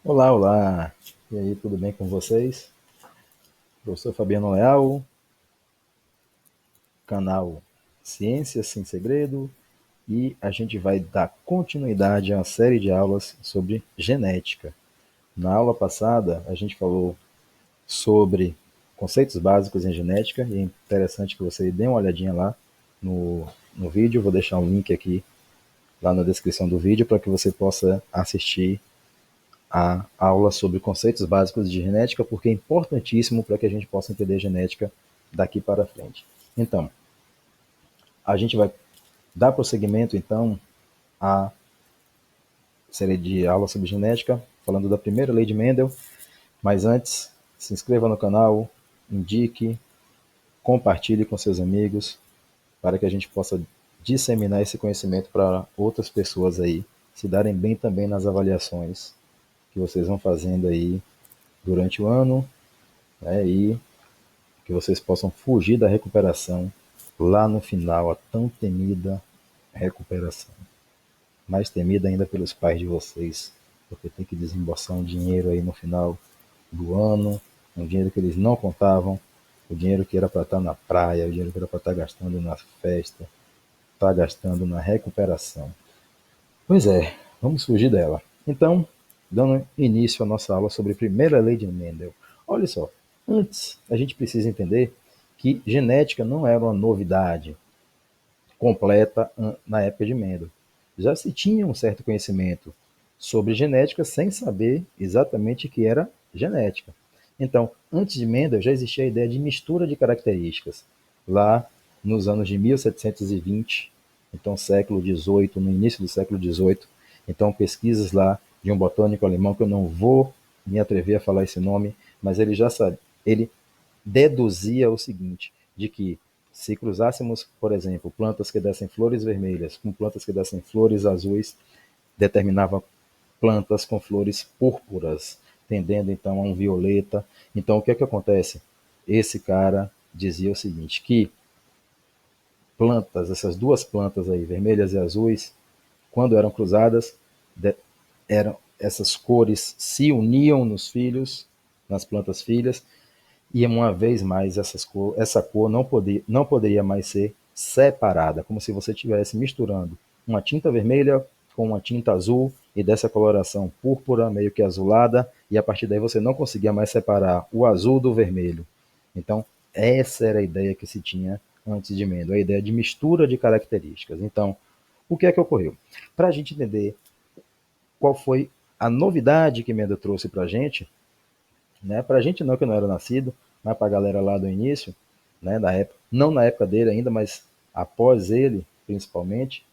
Olá, olá! E aí, tudo bem com vocês? Professor Fabiano Leal, canal Ciências Sem Segredo, e a gente vai dar continuidade a uma série de aulas sobre genética. Na aula passada, a gente falou sobre conceitos básicos em genética, e é interessante que você dê uma olhadinha lá no vídeo. Eu vou deixar um link aqui lá na descrição do vídeo para que você possa assistir a aula sobre conceitos básicos de genética, porque é importantíssimo para que a gente possa entender genética daqui para frente. Então, a gente vai dar prosseguimento, então, à série de aulas sobre genética, falando da primeira lei de Mendel, mas antes, se inscreva no canal, indique, compartilhe com seus amigos, para que a gente possa disseminar esse conhecimento para outras pessoas aí, se darem bem também nas avaliações que vocês vão fazendo aí durante o ano, né, e que vocês possam fugir da recuperação lá no final, a tão temida recuperação. Mais temida ainda pelos pais de vocês, porque tem que desembolsar um dinheiro aí no final do ano, um dinheiro que eles não contavam, o dinheiro que era para estar na praia, o dinheiro que era para estar gastando na festa, está gastando na recuperação. Pois é, vamos fugir dela. Então, dando início à nossa aula sobre a primeira lei de Mendel. Olha só, antes a gente precisa entender que genética não era uma novidade completa na época de Mendel. Já se tinha um certo conhecimento sobre genética sem saber exatamente o que era genética. Então, antes de Mendel já existia a ideia de mistura de características. Lá nos anos de 1720, então século XVIII, no início do século XVIII, então pesquisas lá de um botânico alemão que eu não vou me atrever a falar esse nome, mas ele já sabe, ele deduzia o seguinte, de que se cruzássemos, por exemplo, plantas que dessem flores vermelhas com plantas que dessem flores azuis, determinava plantas com flores púrpuras, tendendo então a um violeta. Então o que é que acontece? Esse cara dizia o seguinte, que plantas, essas duas plantas aí, vermelhas e azuis, quando eram cruzadas, eram essas cores se uniam nos filhos, nas plantas filhas, e uma vez mais essa cor não poderia mais ser separada, como se você estivesse misturando uma tinta vermelha com uma tinta azul e dessa coloração púrpura, meio que azulada, e a partir daí você não conseguia mais separar o azul do vermelho. Então, essa era a ideia que se tinha antes de Mendel, a ideia de mistura de características. Então, o que é que ocorreu? Para a gente entender qual foi a novidade que Mendel trouxe para a gente, né? Para a gente não, que não era nascido, mas para a galera lá do início, né, da época, não na época dele ainda, mas após ele, principalmente,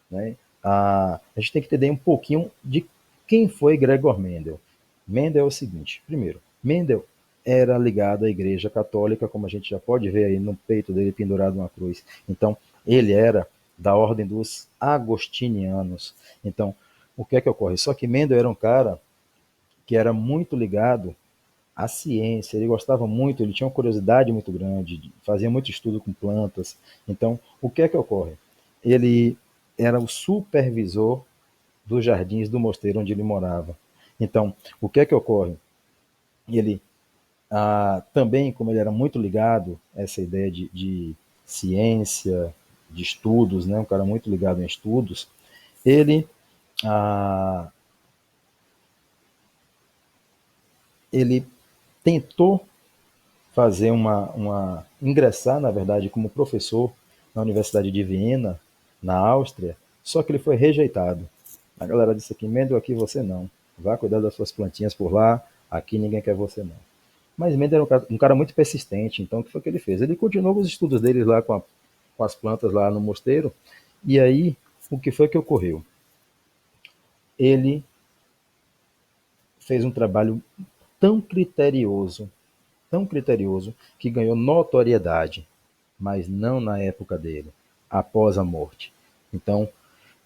né, a gente tem que entender um pouquinho de quem foi Gregor Mendel. Mendel é o seguinte, primeiro, Mendel era ligado à Igreja Católica, como a gente já pode ver aí no peito dele pendurado uma cruz. Então, ele era da ordem dos agostinianos. Então, o que é que ocorre? Só que Mendel era um cara que era muito ligado a ciência, ele gostava muito, ele tinha uma curiosidade muito grande, fazia muito estudo com plantas. Então, o que é que ocorre? Ele era o supervisor dos jardins do mosteiro onde ele morava. Então, o que é que ocorre? Ele também, como ele era muito ligado a essa ideia de ciência, de estudos, né, um cara muito ligado em estudos, ele, ah, ele tentou fazer ingressar, na verdade, como professor na Universidade de Viena, na Áustria, só que ele foi rejeitado. A galera disse aqui, Mendel, aqui você não. Vá cuidar das suas plantinhas por lá, aqui ninguém quer você não. Mas Mendel era um cara muito persistente, então o que foi que ele fez? Ele continuou os estudos dele lá com as plantas lá no mosteiro, e aí o que foi que ocorreu? Ele fez um trabalho tão tão criterioso, que ganhou notoriedade, mas não na época dele, após a morte. Então,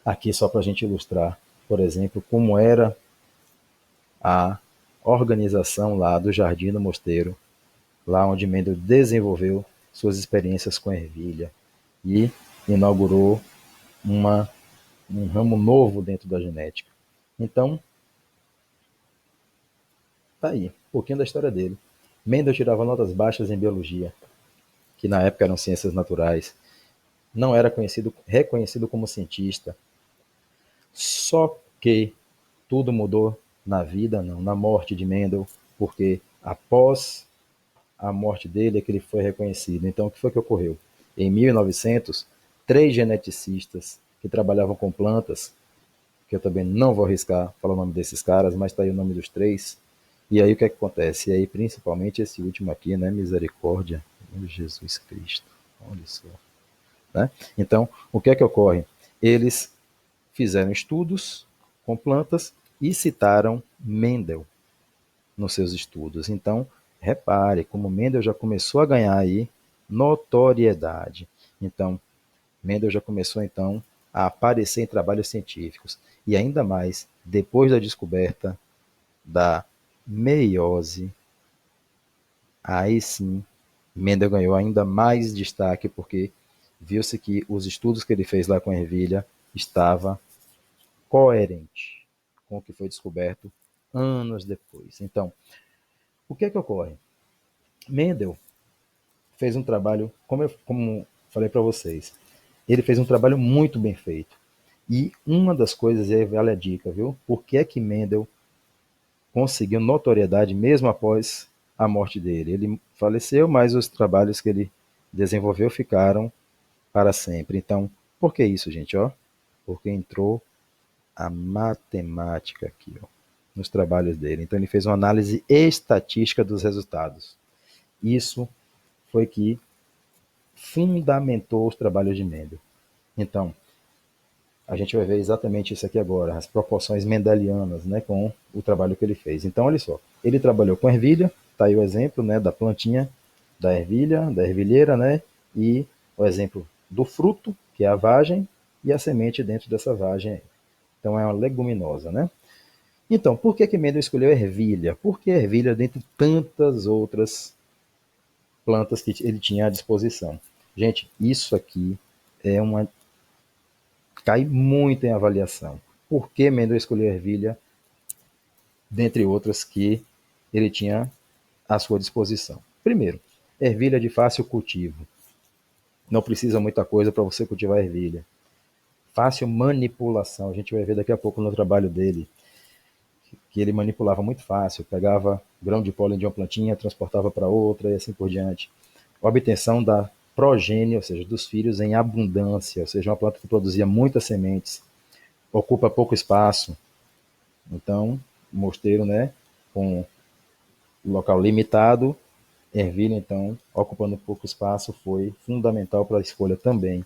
aqui só para a gente ilustrar, por exemplo, como era a organização lá do Jardim do Mosteiro, lá onde Mendel desenvolveu suas experiências com a ervilha e inaugurou uma, um ramo novo dentro da genética. Então, Tá aí, um pouquinho da história dele. Mendel tirava notas baixas em biologia, que na época eram ciências naturais. Não era reconhecido como cientista. Só que tudo mudou na vida, não, na morte de Mendel, porque após a morte dele é que ele foi reconhecido. Então, o que foi que ocorreu? Em 1900, três geneticistas que trabalhavam com plantas, que eu também não vou arriscar falar o nome desses caras, mas está aí o nome dos três. E aí o que é que acontece? E aí, principalmente esse último aqui, né? Misericórdia. Oh, Jesus Cristo. Olha só. Né? Então, o que é que ocorre? Eles fizeram estudos com plantas e citaram Mendel nos seus estudos. Então, repare como Mendel já começou a ganhar aí notoriedade. Então, Mendel já começou então a aparecer em trabalhos científicos e ainda mais depois da descoberta da meiose, aí sim Mendel ganhou ainda mais destaque porque viu-se que os estudos que ele fez lá com a ervilha estava coerente com o que foi descoberto anos depois. Então, o que é que ocorre? Mendel fez um trabalho, como falei para vocês, ele fez um trabalho muito bem feito. E uma das coisas, e aí vale a dica, viu? Por que é que Mendel conseguiu notoriedade mesmo após a morte dele? Ele faleceu, mas os trabalhos que ele desenvolveu ficaram para sempre. Então, por que isso, gente? Ó, porque entrou a matemática aqui, ó, nos trabalhos dele. Então, ele fez uma análise estatística dos resultados. Isso foi que fundamentou os trabalhos de Mendel. Então, a gente vai ver exatamente isso aqui agora, as proporções mendelianas, né, com o trabalho que ele fez. Então, olha só, ele trabalhou com ervilha, tá aí o exemplo, né, da plantinha da ervilha, da ervilheira, né, e o exemplo do fruto, que é a vagem, e a semente dentro dessa vagem. Então, é uma leguminosa, né? Então, por que que Mendel escolheu ervilha? Porque ervilha, dentre tantas outras plantas que ele tinha à disposição. Gente, isso aqui é uma cai muito em avaliação. Por que Mendel escolheu ervilha, dentre outras que ele tinha à sua disposição? Primeiro, ervilha de fácil cultivo. Não precisa muita coisa para você cultivar ervilha. Fácil manipulação. A gente vai ver daqui a pouco no trabalho dele que ele manipulava muito fácil, pegava grão de pólen de uma plantinha, transportava para outra e assim por diante. A obtenção da progênie, ou seja, dos filhos em abundância, ou seja, uma planta que produzia muitas sementes, ocupa pouco espaço. Então, mosteiro, né, com local limitado, ervilha, então, ocupando pouco espaço, foi fundamental para a escolha também.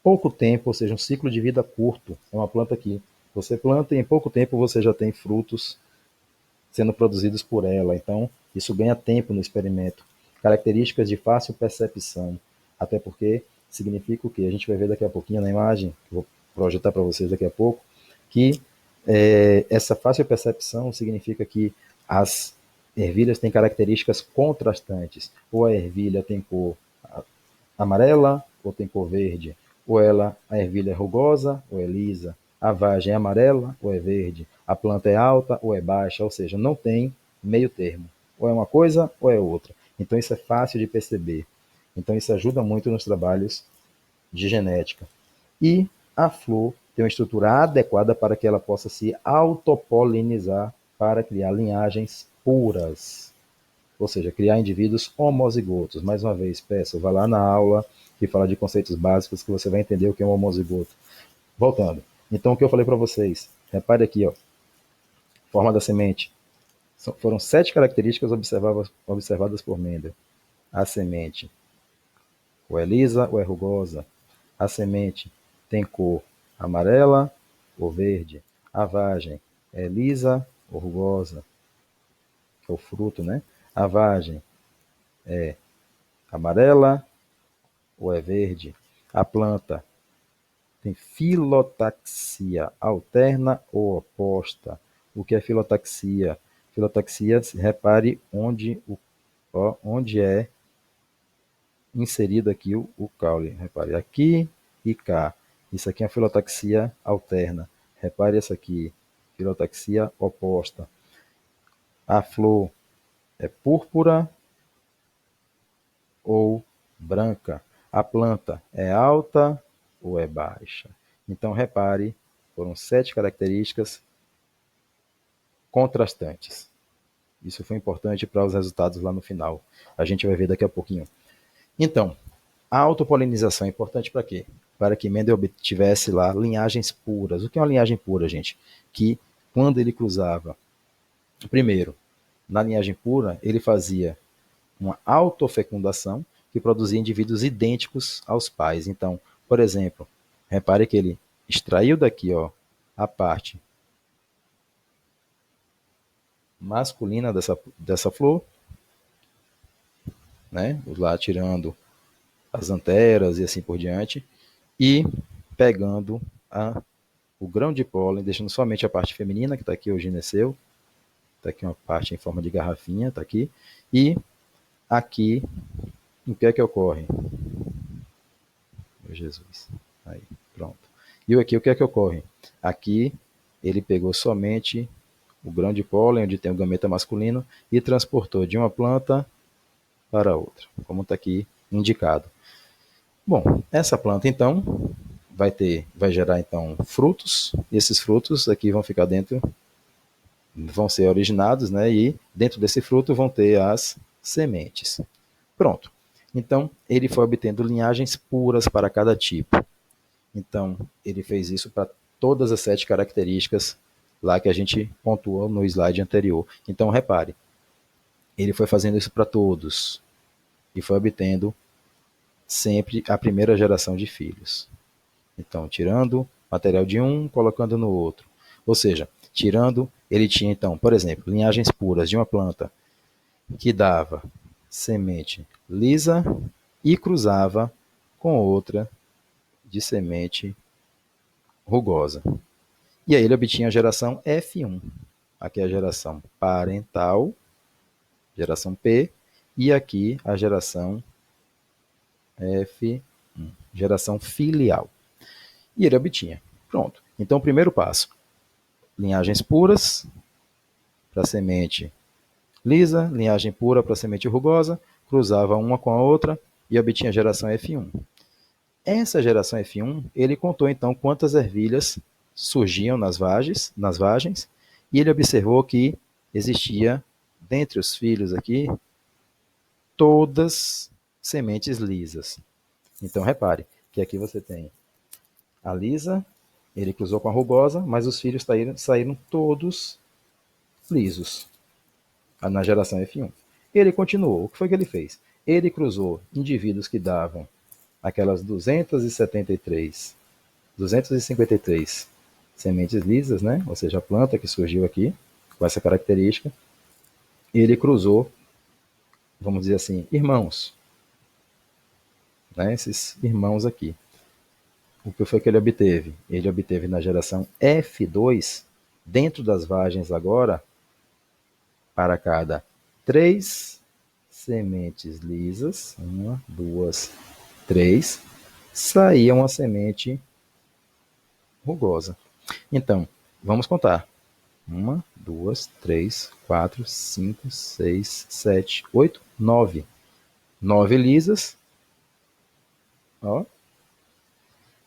Pouco tempo, ou seja, um ciclo de vida curto. É uma planta que você planta e em pouco tempo você já tem frutos sendo produzidos por ela. Então, isso ganha tempo no experimento. Características de fácil percepção, até porque significa o que? A gente vai ver daqui a pouquinho na imagem, que eu vou projetar para vocês daqui a pouco, que essa fácil percepção significa que as ervilhas têm características contrastantes. Ou a ervilha tem cor amarela, ou tem cor verde. Ou a ervilha é rugosa, ou é lisa. A vagem é amarela, ou é verde. A planta é alta, ou é baixa. Ou seja, não tem meio termo. Ou é uma coisa, ou é outra. Então isso é fácil de perceber. Então isso ajuda muito nos trabalhos de genética. E a flor tem uma estrutura adequada para que ela possa se autopolinizar para criar linhagens puras, ou seja, criar indivíduos homozigotos. Mais uma vez, peço, vá lá na aula que fala de conceitos básicos que você vai entender o que é um homozigoto. Voltando. Então, o que eu falei para vocês, repare aqui, ó, forma da semente. Foram 7 características observadas por Mendel. A semente, ou é lisa ou é rugosa. A semente tem cor amarela ou verde. A vagem é lisa ou rugosa, que é o fruto, né? A vagem é amarela ou é verde. A planta tem filotaxia alterna ou oposta. O que é filotaxia? Filotaxia, repare onde é inserido aqui o caule. Repare, aqui e cá. Isso aqui é a filotaxia alterna. Repare essa aqui, filotaxia oposta. A flor É púrpura ou branca? A planta é alta ou é baixa? Então, repare, foram 7 características contrastantes. Isso foi importante para os resultados lá no final. A gente vai ver daqui a pouquinho. Então, a autopolinização é importante para quê? Para que Mendel obtivesse lá linhagens puras. O que é uma linhagem pura, gente? Que quando ele cruzava, primeiro, na linhagem pura, ele fazia uma autofecundação que produzia indivíduos idênticos aos pais. Então, por exemplo, repare que ele extraiu daqui, ó, a parte masculina dessa flor, né? Lá tirando as anteras e assim por diante, e pegando o grão de pólen, deixando somente a parte feminina, que está aqui o gineceu, está aqui uma parte em forma de garrafinha, está aqui, e aqui, o que é que ocorre? Meu Jesus, aí, pronto. E aqui, o que é que ocorre? Aqui, ele pegou somente o grão de pólen, onde tem o gameta masculino, e transportou de uma planta para outra, como está aqui indicado. Bom, essa planta então vai gerar então frutos, e esses frutos aqui vão ficar dentro, vão ser originados, né? E dentro desse fruto vão ter as sementes. Pronto. Então ele foi obtendo linhagens puras para cada tipo. Então ele fez isso para todas as 7 características lá que a gente pontuou no slide anterior. Então repare, ele foi fazendo isso para todos e foi obtendo sempre a primeira geração de filhos. Então, tirando material de um, colocando no outro. Ou seja, tirando, ele tinha então, por exemplo, linhagens puras de uma planta que dava semente lisa e cruzava com outra de semente rugosa. E aí ele obtinha a geração F1. Aqui é a geração parental, geração P, e aqui a geração F1, geração filial. E ele obtinha. Pronto. Então, o primeiro passo: linhagens puras para semente lisa, linhagem pura para semente rugosa, cruzava uma com a outra e obtinha a geração F1. Essa geração F1, ele contou então quantas ervilhas surgiam nas vagens, e ele observou que existia, dentre os filhos aqui, todas sementes lisas. Então repare que aqui você tem a lisa, ele cruzou com a rugosa, mas os filhos saíram todos lisos na geração F1. Ele continuou. O que foi que ele fez? Ele cruzou indivíduos que davam aquelas 253 sementes lisas, né? Ou seja, a planta que surgiu aqui com essa característica. Ele cruzou, vamos dizer assim, irmãos, né? Esses irmãos aqui. O que foi que ele obteve? Ele obteve na geração F2, dentro das vagens agora, para cada 3 sementes lisas, 1, 2, 3, saía uma semente rugosa. Então, vamos contar. 1, 2, 3, 4, 5, 6, 7, 8, 9. 9 lisas, ó,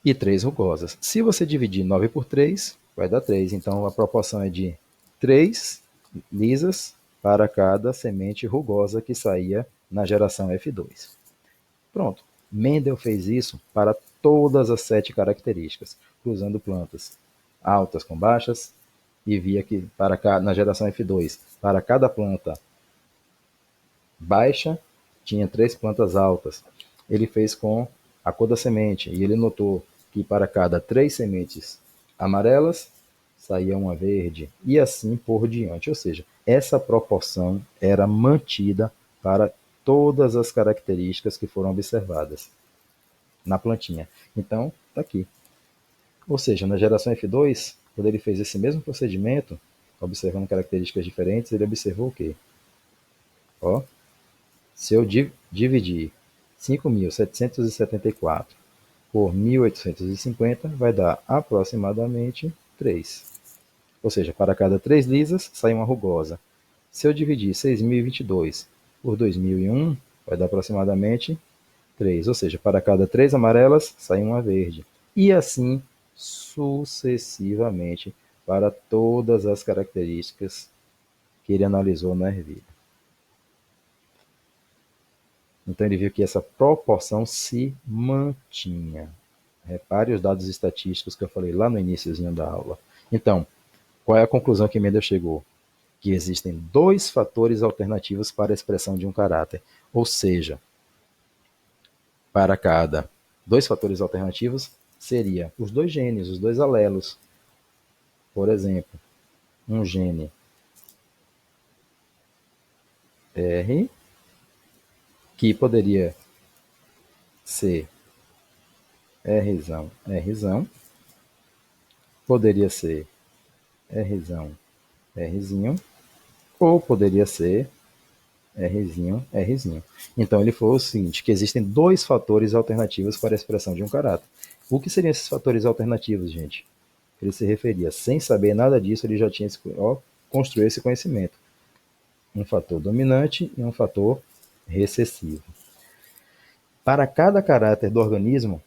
e 3 rugosas. Se você dividir 9 por 3, vai dar 3. Então, a proporção é de 3 lisas para cada semente rugosa que saía na geração F2. Pronto. Mendel fez isso para todas as 7 características, cruzando plantas altas com baixas, e via que na geração F2, para cada planta baixa, tinha 3 plantas altas. Ele fez com a cor da semente, e ele notou que para cada 3 sementes amarelas, saía uma verde, e assim por diante. Ou seja, essa proporção era mantida para todas as características que foram observadas na plantinha. Então, está aqui. Ou seja, na geração F2, quando ele fez esse mesmo procedimento, observando características diferentes, ele observou o quê? Ó, se eu dividir 5.774 por 1.850, vai dar aproximadamente 3. Ou seja, para cada 3 lisas, sai uma rugosa. Se eu dividir 6.022 por 2.001, vai dar aproximadamente 3. Ou seja, para cada 3 amarelas, sai uma verde. E assim sucessivamente para todas as características que ele analisou na ervilha. Então ele viu que essa proporção se mantinha. Repare os dados estatísticos que eu falei lá no iníciozinho da aula. Então, qual é a conclusão que Mendel chegou? Que existem dois fatores alternativos para a expressão de um caráter. Ou seja, para cada dois fatores alternativos, seria os dois genes, os dois alelos. Por exemplo, um gene R, que poderia ser Rzão, Rzão, poderia ser Rzão, Rzinho, ou poderia ser Rzinho, Rzinho. Então ele falou o seguinte, que existem dois fatores alternativos para a expressão de um caráter. O que seriam esses fatores alternativos, gente? Ele se referia, sem saber nada disso, ele já tinha construído esse conhecimento. Um fator dominante e um fator recessivo. Para cada caráter do organismo,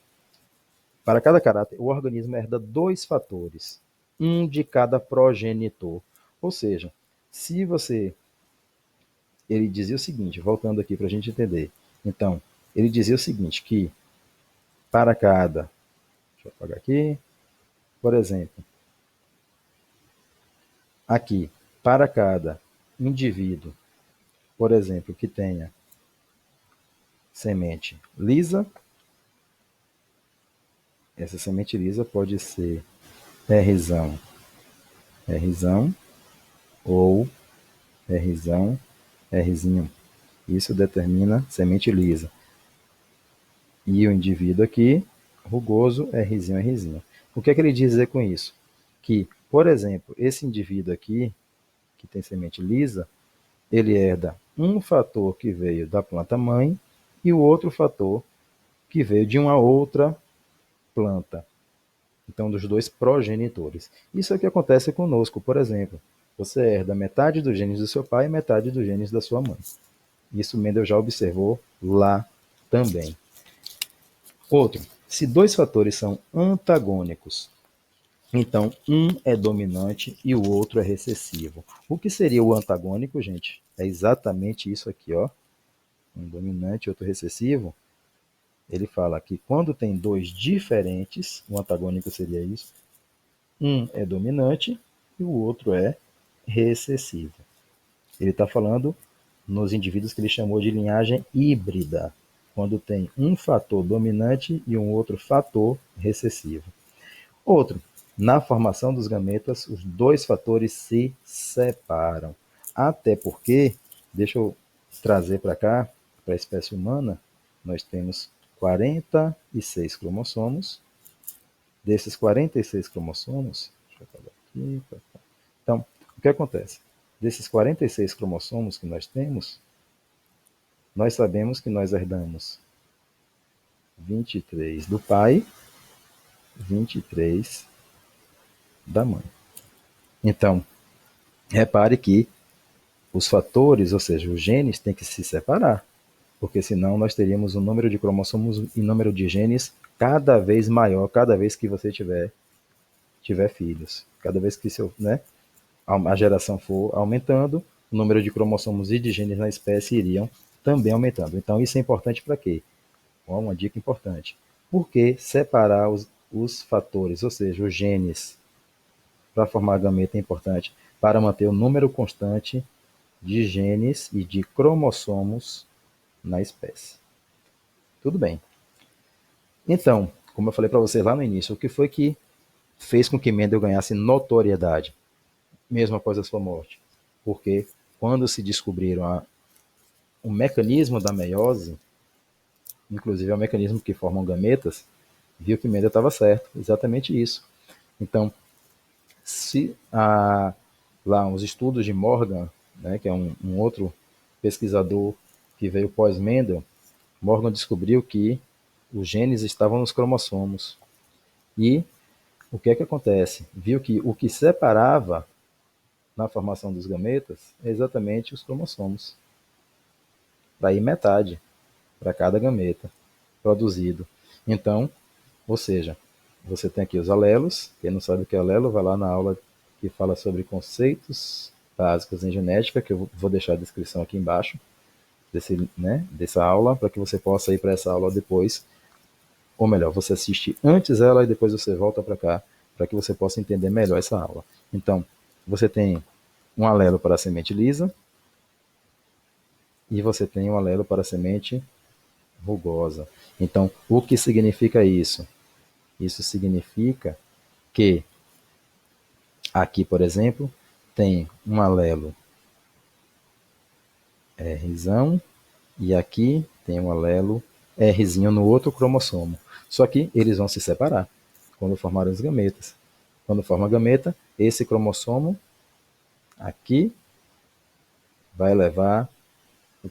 para cada caráter, o organismo herda dois fatores, um de cada progenitor. Ou seja, se você... Ele dizia o seguinte, voltando aqui para a gente entender. Então, ele dizia o seguinte, que para cada... Deixa eu apagar aqui. Por exemplo, aqui, para cada indivíduo, por exemplo, que tenha semente lisa, essa semente lisa pode ser Rzão, Rzão ou Rzão, Rzinho. Isso determina semente lisa. E o indivíduo aqui, rugoso, Rzinho, Rzinho. O que é que ele diz dizer com isso? Que, por exemplo, esse indivíduo aqui, que tem semente lisa, ele herda um fator que veio da planta mãe e o outro fator que veio de uma outra planta. Então, dos dois progenitores. Isso é o que acontece conosco, por exemplo. Você herda metade dos genes do seu pai e metade dos genes da sua mãe. Isso Mendel já observou lá também. Outro, se dois fatores são antagônicos, então um é dominante e o outro é recessivo. O que seria o antagônico, gente? É exatamente isso aqui, ó. Um dominante e outro recessivo. Ele fala que quando tem dois diferentes, o antagônico seria isso. Um é dominante e o outro é recessivo. Ele está falando nos indivíduos que ele chamou de linhagem híbrida, quando tem um fator dominante e um outro fator recessivo. Outro, na formação dos gametas, os dois fatores se separam. Até porque, deixa eu trazer para cá, para a espécie humana, nós temos 46 cromossomos. Desses 46 cromossomos, deixa eu apagar aqui. Então, o que acontece? Desses 46 cromossomos que nós temos, nós sabemos que nós herdamos 23 do pai, 23 da mãe. Então, repare que os fatores, ou seja, os genes, têm que se separar, porque senão nós teríamos um número de cromossomos e número de genes cada vez maior, cada vez que você tiver filhos. Cada vez que a geração for aumentando, o número de cromossomos e de genes na espécie iriam também aumentando. Então, isso é importante para quê? Uma dica importante. Por que separar os fatores, ou seja, os genes, para formar a gameta é importante? Para manter o número constante de genes e de cromossomos na espécie. Tudo bem. Então, como eu falei para vocês lá no início, o que foi que fez com que Mendel ganhasse notoriedade, mesmo após a sua morte? Porque quando se descobriram o mecanismo da meiose, inclusive é o mecanismo que formam gametas, viu que Mendel estava certo, exatamente isso. Então, se lá os estudos de Morgan, né, que é um outro pesquisador que veio pós-Mendel, Morgan descobriu que os genes estavam nos cromossomos. E o que é que acontece? Viu que o que separava na formação dos gametas é exatamente os cromossomos. Para ir metade para cada gameta produzido. Então, ou seja, você tem aqui os alelos. Quem não sabe o que é alelo, vai lá na aula que fala sobre conceitos básicos em genética, que eu vou deixar a descrição aqui embaixo dessa aula, para que você possa ir para essa aula depois. Ou melhor, você assiste antes ela e depois você volta para cá, para que você possa entender melhor essa aula. Então, você tem um alelo para a semente lisa e você tem um alelo para a semente rugosa. Então, o que significa isso? Isso significa que aqui, por exemplo, tem um alelo Rzão e aqui tem um alelo Rzinho no outro cromossomo. Só que eles vão se separar quando formarem os gametas. Quando forma a gameta, esse cromossomo aqui vai levar o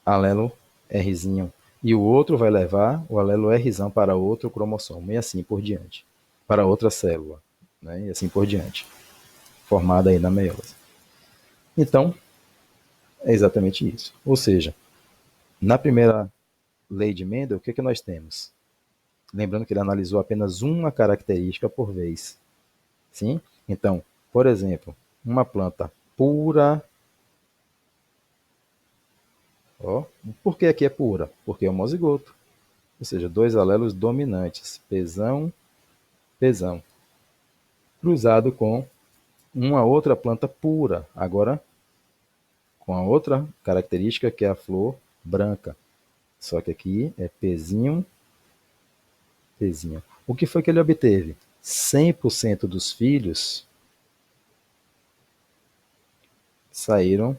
alelo Rzinho e o outro vai levar o alelo Rzão para outro cromossomo e assim por diante, para outra célula, né? E assim por diante, formada aí na meiose. Então, é exatamente isso. Ou seja, na primeira lei de Mendel, o que nós temos? Lembrando que ele analisou apenas uma característica por vez. Sim? Então, por exemplo, uma planta pura. Ó, por que aqui é pura? Porque é homozigoto. Ou seja, dois alelos dominantes, pesão, pesão, cruzado com uma outra planta pura, agora com a outra característica que é a flor branca. Só que aqui é pezinho, pezinho. O que foi que ele obteve? 100% dos filhos saíram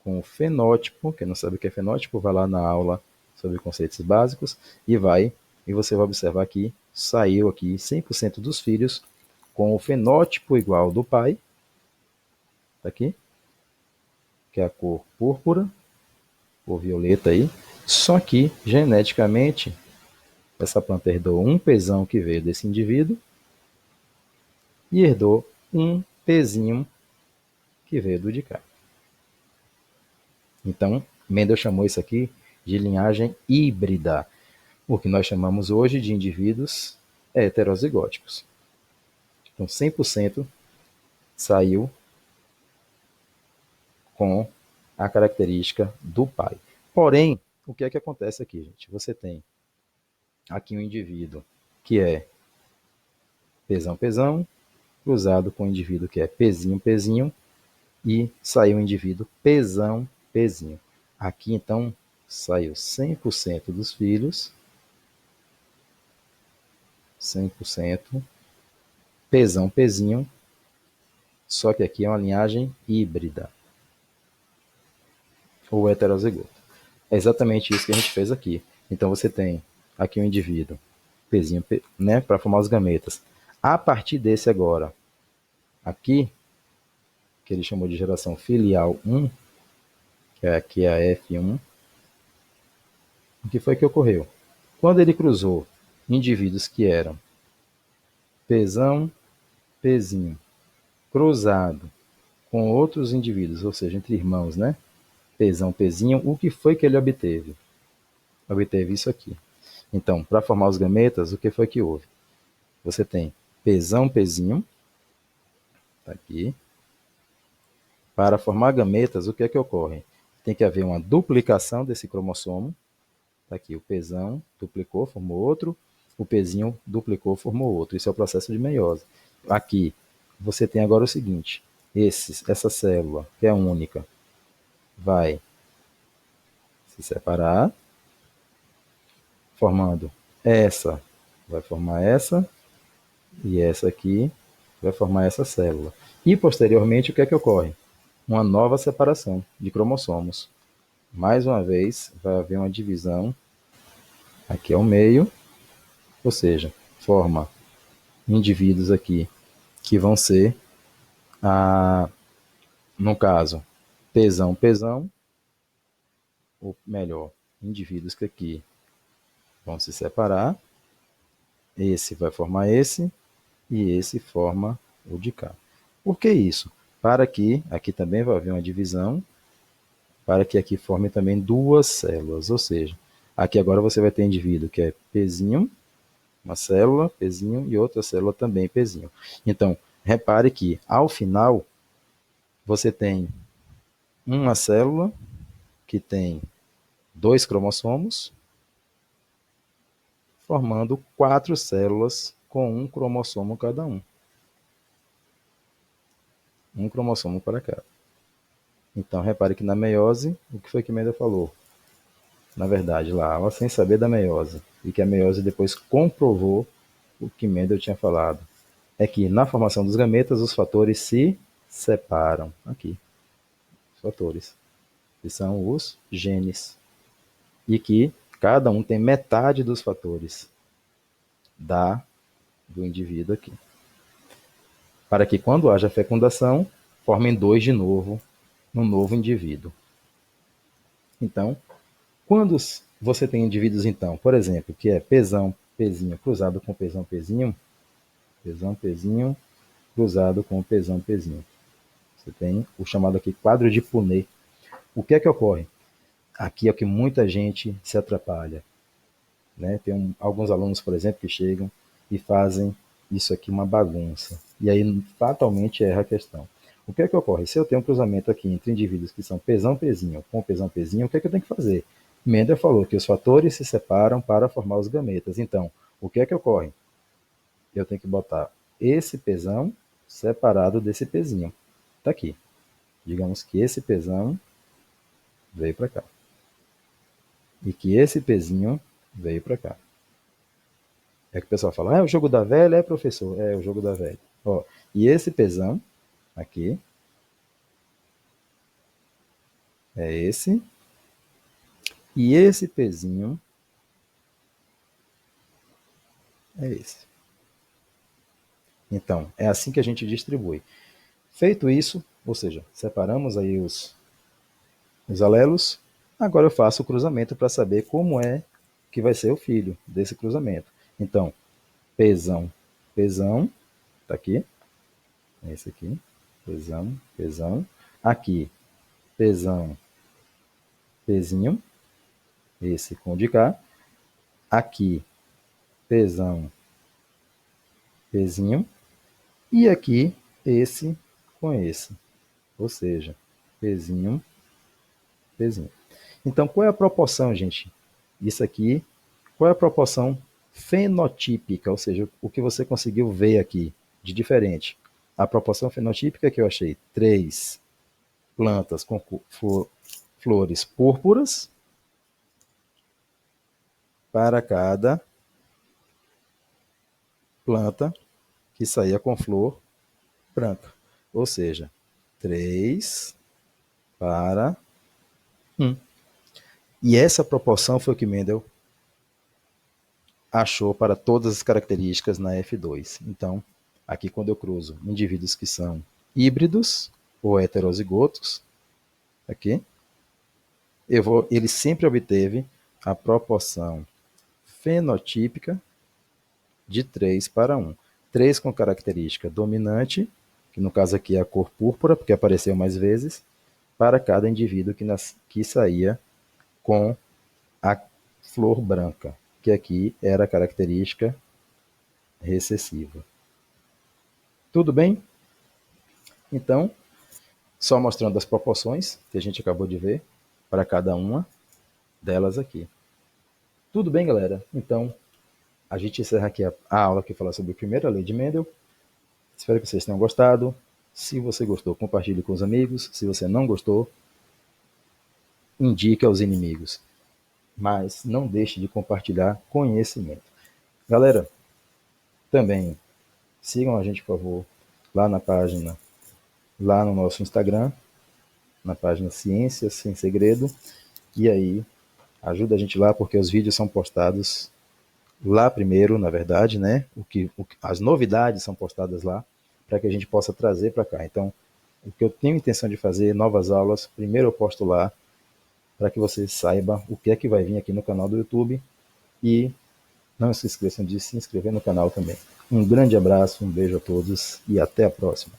com o fenótipo. Quem não sabe o que é fenótipo, vai lá na aula sobre conceitos básicos e você vai observar que saiu aqui 100% dos filhos com o fenótipo igual ao do pai, tá aqui, que é a cor púrpura, cor violeta aí, só que geneticamente essa planta herdou um pesão que veio desse indivíduo e herdou um pezinho que veio do de cá. Então, Mendel chamou isso aqui de linhagem híbrida, o que nós chamamos hoje de indivíduos heterozigóticos. Então, 100% saiu com a característica do pai. Porém, o que é que acontece aqui, gente? Você tem aqui um indivíduo que é pesão, pesão, cruzado com um indivíduo que é pezinho, pezinho, e saiu um indivíduo pesão, pezinho. Aqui, então, saiu 100% dos filhos, 100%, pesão, pezinho, só que aqui é uma linhagem híbrida, ou heterozigoto. É exatamente isso que a gente fez aqui. Então você tem aqui um indivíduo, pezinho, né, para formar os gametas. A partir desse agora, aqui, que ele chamou de geração filial 1, que é aqui a F1, o que foi que ocorreu? Quando ele cruzou indivíduos que eram pesão, pezinho, cruzado com outros indivíduos, ou seja, entre irmãos, né? Pesão, pezinho, o que foi que ele obteve? Obteve isso aqui. Então, para formar os gametas, o que foi que houve? Você tem pesão, pezinho, tá aqui. Para formar gametas, o que é que ocorre? Tem que haver uma duplicação desse cromossomo. Tá aqui, o pesão duplicou, formou outro. O pezinho duplicou, formou outro. Isso é o processo de meiose. Aqui, você tem agora o seguinte. Essa célula, que é única, vai se separar, formando essa, vai formar essa, e essa aqui vai formar essa célula. E, posteriormente, o que é que ocorre? Uma nova separação de cromossomos. Mais uma vez, vai haver uma divisão aqui ao meio, ou seja, forma indivíduos aqui que vão ser, no caso, pesão, pesão, ou melhor, indivíduos que aqui vão se separar, esse vai formar esse, e esse forma o de cá. Por que isso? para que aqui também vai haver uma divisão, para que aqui forme também duas células, ou seja, aqui agora você vai ter indivíduo que é Pzinho, uma célula, Pzinho, e outra célula também, Pzinho. Então, repare que, ao final, você tem uma célula que tem 2 cromossomos, formando 4 células com um cromossomo cada um. Um cromossomo para cada. Então, repare que na meiose, o que foi que Mendel falou? Na verdade, lá, ela sem saber da meiose, e que a meiose depois comprovou o que Mendel tinha falado, é que na formação dos gametas os fatores se separam. Aqui, os fatores, que são os genes, e que cada um tem metade dos fatores do indivíduo aqui. Para que quando haja fecundação, formem 2 de novo, num novo indivíduo. Então, quando você tem indivíduos, então, por exemplo, que é Pzão, Pzinho cruzado com Pzão, Pzinho, Pzão, Pzinho cruzado com Pzão, Pzinho. Você tem o chamado aqui quadro de Punnett. O que é que ocorre? Aqui é o que muita gente se atrapalha. Né? Tem alguns alunos, por exemplo, que chegam e fazem isso aqui uma bagunça. E aí fatalmente erra a questão. O que é que ocorre? Se eu tenho um cruzamento aqui entre indivíduos que são Pzão, Pzinho com Pzão, Pzinho, o que é que eu tenho que fazer? Mendel falou que os fatores se separam para formar os gametas. Então, o que é que ocorre? Eu tenho que botar esse Pzão separado desse Pzinho. Está aqui. Digamos que esse Pzão veio para cá. E que esse Pzinho veio para cá. É que o pessoal fala, é o jogo da velha, é professor? É o jogo da velha. Ó, e esse Pzão aqui é esse. E esse Pzinho é esse. Então, é assim que a gente distribui. Feito isso, ou seja, separamos aí os alelos, agora eu faço o cruzamento para saber como é que vai ser o filho desse cruzamento. Então, Pzão, Pzão, tá aqui, é esse aqui, Pzão, Pzão, aqui, Pzão, Pzinho, esse com o de cá, aqui, Pzão, Pzinho, e aqui, esse com esse, ou seja, Pzinho, Pzinho. Então, qual é a proporção, gente? Isso aqui, qual é a proporção fenotípica, ou seja, o que você conseguiu ver aqui de diferente? A proporção fenotípica que eu achei 3 plantas com flores púrpuras para cada planta que saía com flor branca. Ou seja, 3 para 1. E essa proporção foi o que Mendel achou para todas as características na F2. Então, aqui quando eu cruzo indivíduos que são híbridos ou heterozigotos, aqui, ele sempre obteve a proporção fenotípica de 3 para 1. 3 com característica dominante, que no caso aqui é a cor púrpura, porque apareceu mais vezes, para cada indivíduo que saía com a flor branca, que aqui era a característica recessiva. Tudo bem? Então, só mostrando as proporções que a gente acabou de ver para cada uma delas aqui. Tudo bem, galera? Então, a gente encerra aqui a aula que fala sobre a primeira lei de Mendel. Espero que vocês tenham gostado. Se você gostou, compartilhe com os amigos. Se você não gostou, indique aos inimigos. Mas não deixe de compartilhar conhecimento. Galera, também sigam a gente, por favor, lá na página, lá no nosso Instagram, na página Ciências Sem Segredo. E aí, ajuda a gente lá, porque os vídeos são postados lá primeiro, na verdade, né? As novidades são postadas lá, para que a gente possa trazer para cá. Então, o que eu tenho intenção de fazer, novas aulas, primeiro eu posto lá, para que vocês saibam o que é que vai vir aqui no canal do YouTube. E não se esqueçam de se inscrever no canal também. Um grande abraço, um beijo a todos e até a próxima.